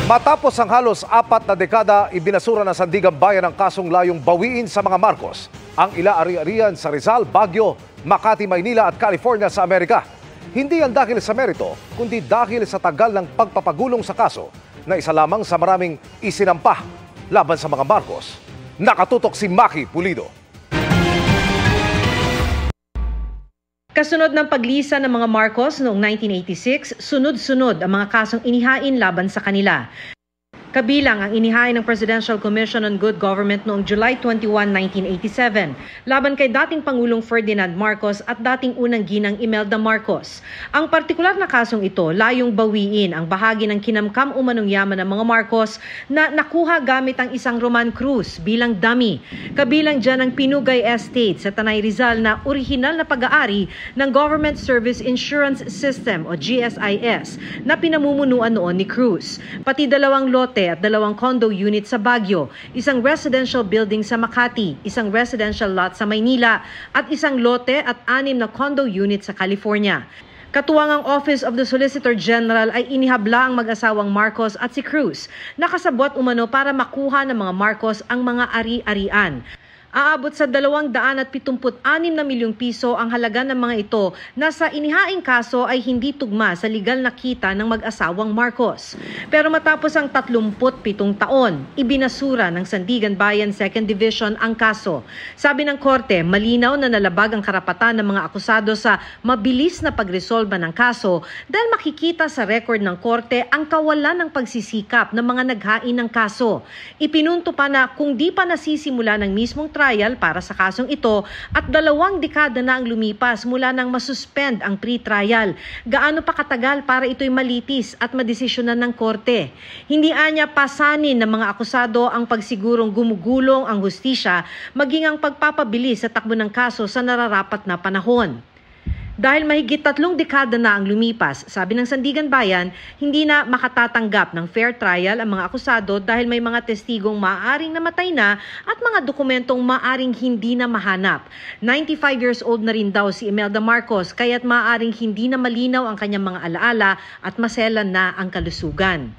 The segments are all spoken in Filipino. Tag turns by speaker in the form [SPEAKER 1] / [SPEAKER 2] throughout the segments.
[SPEAKER 1] Matapos ang halos 4 na dekada, ibinasura ng Sandigan Bayan ang kasong layong bawiin sa mga Marcos ang ila-ari-arian sa Rizal, Baguio, Makati, Maynila at California sa Amerika. Hindi yan dahil sa merito, kundi dahil sa tagal ng pagpapagulong sa kaso na isa lamang sa maraming isinampa laban sa mga Marcos. Nakatutok si Maki Pulido.
[SPEAKER 2] Kasunod ng paglisa ng mga Marcos noong 1986, sunod-sunod ang mga kasong inihain laban sa kanila. Kabilang ang inihain ng Presidential Commission on Good Government noong July 21, 1987, laban kay dating Pangulong Ferdinand Marcos at dating unang ginang Imelda Marcos. Ang partikular na kasong ito layong bawiin ang bahagi ng kinamkam umanong yaman ng mga Marcos na nakuha gamit ang isang Roman Cruz bilang dummy. Kabilang dyan ang Pinugay Estate sa Tanay Rizal na orihinal na pag-aari ng Government Service Insurance System o GSIS na pinamumunuan noon ni Cruz. Pati 2 lote at 2 condo unit sa Baguio, isang residential building sa Makati, isang residential lot sa Maynila, at isang lote at 6 na condo unit sa California. Katuwang ang Office of the Solicitor General ay inihabla ang mag-asawang Marcos at si Cruz, nakasabwat umano para makuha ng mga Marcos ang mga ari-arian. Aabot sa 276 na milyong piso ang halaga ng mga ito na sa inihaing kaso ay hindi tugma sa legal na kita ng mag-asawang Marcos. Pero matapos ang 37 taon, ibinasura ng Sandigan Bayan 2nd Division ang kaso. Sabi ng korte, malinaw na nalabag ang karapatan ng mga akusado sa mabilis na pagresolba ng kaso dahil makikita sa record ng korte ang kawalan ng pagsisikap ng mga naghain ng kaso. Ipinunto pa na kung di pa nasisimula ng mismong trial para sa kasong ito at 2 dekada na ang lumipas mula nang masuspend ang pre-trial. Gaano pa katagal para ito'y malitis at madesisyonan ng korte? Hindi anya pasanin ng mga akusado ang pagsigurong gumugulong ang hustisya maging ang pagpapabilis sa takbo ng kaso sa nararapat na panahon. Dahil mahigit 3 dekada na ang lumipas, sabi ng Sandigan Bayan, hindi na makatatanggap ng fair trial ang mga akusado dahil may mga testigong maaaring namatay na at mga dokumentong maaaring hindi na mahanap. 95 years old na rin daw si Imelda Marcos kaya't maaaring hindi na malinaw ang kanyang mga alaala at maselan na ang kalusugan.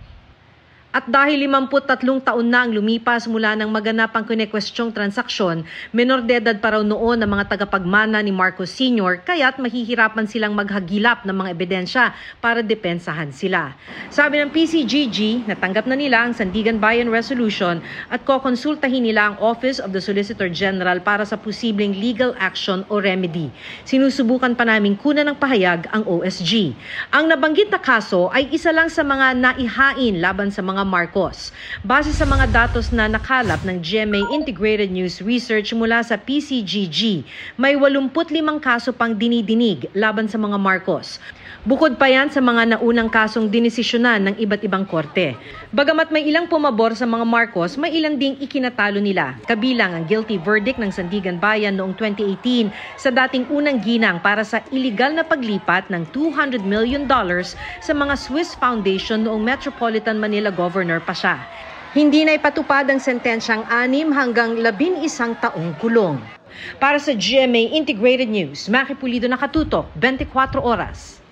[SPEAKER 2] At dahil 53 taon na ang lumipas mula nang maganap ang kinekwestyong transaksyon, menor de edad pa raw noon ang mga tagapagmana ni Marcos Sr. kaya't mahihirapan silang maghagilap ng mga ebidensya para depensahan sila. Sabi ng PCGG, natanggap na nila ang Sandigan Bayan Resolution at kokonsultahin nila ang Office of the Solicitor General para sa posibleng legal action o remedy. Sinusubukan pa naming kunan ng pahayag ang OSG. Ang nabanggit na kaso ay isa lang sa mga naihain laban sa mga Marcos. Base sa mga datos na nakalap ng GMA Integrated News Research mula sa PCGG, may 85 kaso pang dinidinig laban sa mga Marcos. Bukod pa yan sa mga naunang kasong dinesisyonan ng iba't ibang korte. Bagamat may ilang pumabor sa mga Marcos, may ilang ding ikinatalo nila. Kabilang ang guilty verdict ng Sandigan Bayan noong 2018 sa dating unang ginang para sa iligal na paglipat ng $200 million sa mga Swiss Foundation noong Metropolitan Manila Governor pa siya. Hindi na ipatupad ang sentensyang 6 hanggang 11 taong kulong. Para sa GMA Integrated News, Maki Pulido, nakatutok 24 oras.